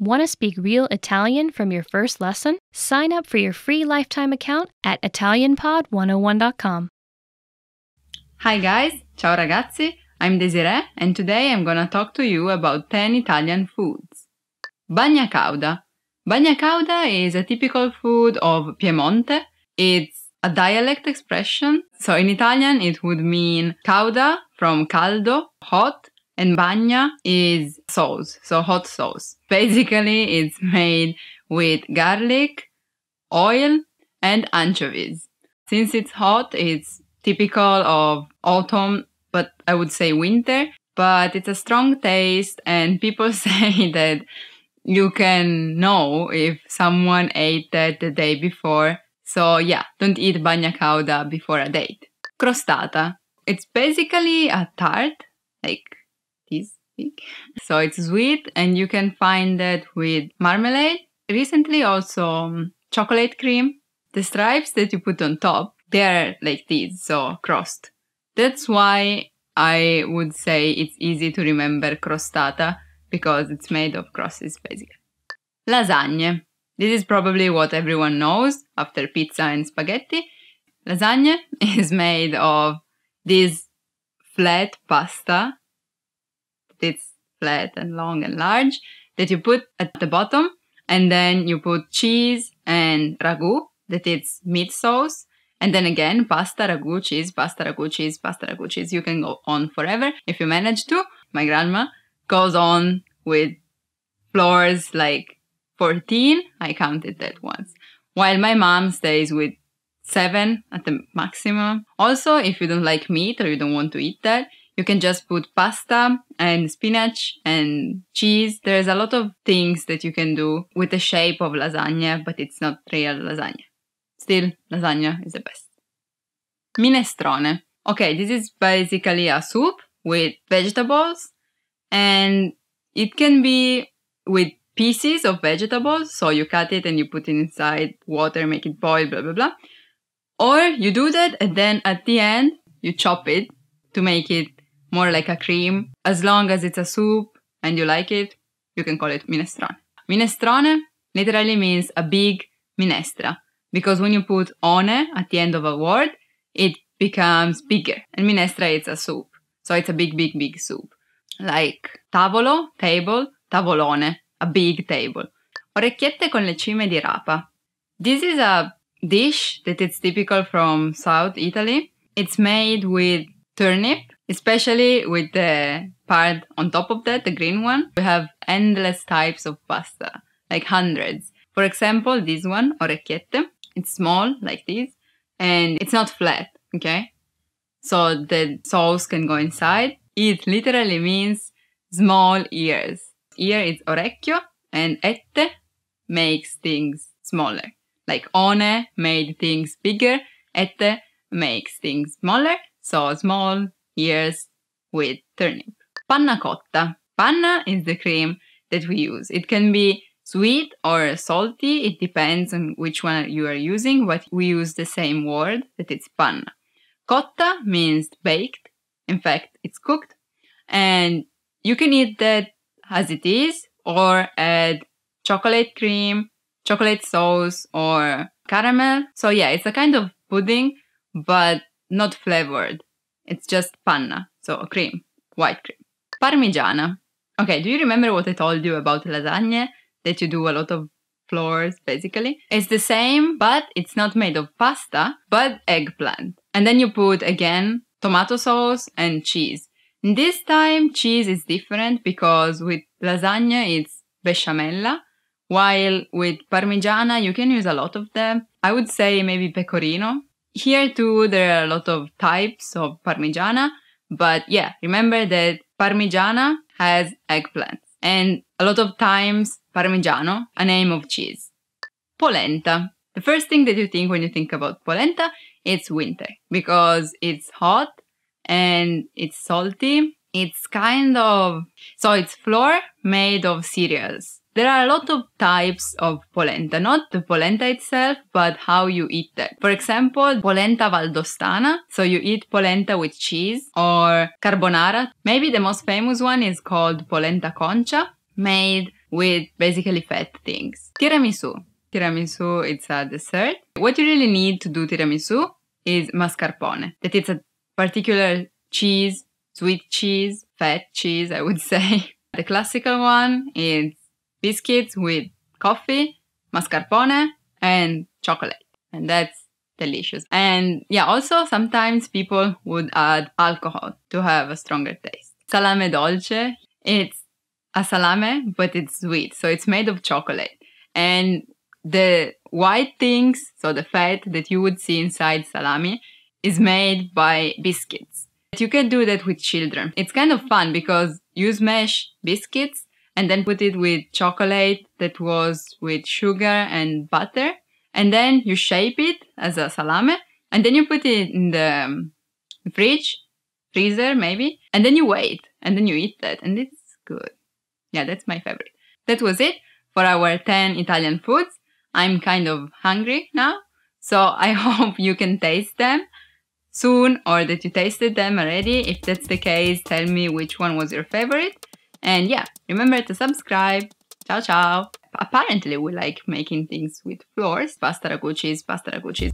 Want to speak real Italian from your first lesson? Sign up for your free lifetime account at ItalianPod101.com. Hi guys, ciao ragazzi, I'm Desiree and today I'm gonna talk to you about 10 Italian foods. Bagnacauda. Bagnacauda is a typical food of Piemonte. It's a dialect expression, so in Italian it would mean cauda from caldo, hot, and bagna is sauce, so hot sauce. Basically, it's made with garlic, oil, and anchovies. Since it's hot, it's typical of autumn, but I would say winter. But it's a strong taste, and people say that you can know if someone ate that the day before. So yeah, don't eat bagna cauda before a date. Crostata. It's basically a tart, like this big. So it's sweet and you can find it with marmalade. Recently also chocolate cream. The stripes that you put on top, they're like these, so crust. That's why I would say it's easy to remember crostata because it's made of crusts basically. Lasagne. This is probably what everyone knows after pizza and spaghetti. Lasagne is made of this flat pasta. It's flat and long and large that you put at the bottom, and then you put cheese and ragu, that it's meat sauce, and then again pasta, ragu, cheese, pasta, ragu, cheese, pasta, ragu, cheese. You can go on forever if you manage to. My grandma goes on with floors like 14. I counted that once. While my mom stays with 7 at the maximum. Also, if you don't like meat or you don't want to eat that, you can just put pasta and spinach and cheese. There's a lot of things that you can do with the shape of lasagna, but it's not real lasagna. Still, lasagna is the best. Minestrone. Okay, this is basically a soup with vegetables, and it can be with pieces of vegetables. So you cut it and you put it inside water, make it boil, blah, blah, blah. Or you do that and then at the end, you chop it to make it more like a cream. As long as it's a soup and you like it, you can call it minestrone. Minestrone literally means a big minestra, because when you put one at the end of a word, it becomes bigger. And minestra is a soup. So it's a big, big, big soup. Like tavolo, table, tavolone, a big table. Orecchiette con le cime di rapa. This is a dish that is typical from South Italy. It's made with turnip, especially with the part on top of that, the green one. We have endless types of pasta, like hundreds. For example, this one, orecchiette, it's small, like this, and it's not flat, okay? So the sauce can go inside. It literally means small ears. Ear is orecchio, and ette makes things smaller. Like one made things bigger, ette makes things smaller, so small ears with turnip. Pannacotta. Panna is the cream that we use. It can be sweet or salty, it depends on which one you are using, but we use the same word, that it's panna. Cotta means baked, in fact it's cooked, and you can eat that as it is or add chocolate cream, chocolate sauce, or caramel. So yeah, it's a kind of pudding, but not flavored. It's just panna, so a cream, white cream. Parmigiana. Okay, do you remember what I told you about lasagne? That you do a lot of flours, basically? It's the same, but it's not made of pasta, but eggplant. And then you put, again, tomato sauce and cheese. And this time, cheese is different because with lasagna, it's besciamella, while with parmigiana, you can use a lot of them. I would say maybe pecorino. Here too, there are a lot of types of parmigiana, but yeah, remember that parmigiana has eggplants. And a lot of times, parmigiano, a name of cheese. Polenta. The first thing that you think when you think about polenta, it's winter, because it's hot and it's salty. It's kind of... So it's flour made of cereals. There are a lot of types of polenta, not the polenta itself, but how you eat it. For example, polenta valdostana, so you eat polenta with cheese, or carbonara. Maybe the most famous one is called polenta concha, made with basically fat things. Tiramisu. Tiramisu, it's a dessert. What you really need to do tiramisu is mascarpone. That it's a particular cheese, sweet cheese, fat cheese, I would say. The classical one is biscuits with coffee, mascarpone, and chocolate. And that's delicious. And yeah, also sometimes people would add alcohol to have a stronger taste. Salame dolce. It's a salame, but it's sweet. So it's made of chocolate. And the white things, so the fat that you would see inside salami, is made by biscuits. You can do that with children. It's kind of fun because you smash biscuits and then put it with chocolate that was with sugar and butter. And then you shape it as a salame. And then you put it in the freezer maybe. And then you wait. And then you eat that. And it's good. Yeah, that's my favorite. That was it for our 10 Italian foods. I'm kind of hungry now. So I hope you can taste them soon or that you tasted them already. If that's the case, tell me which one was your favorite. And yeah, remember to subscribe. Ciao ciao. Apparently we like making things with flours. Pasta ragu cheese, pasta ragu cheese.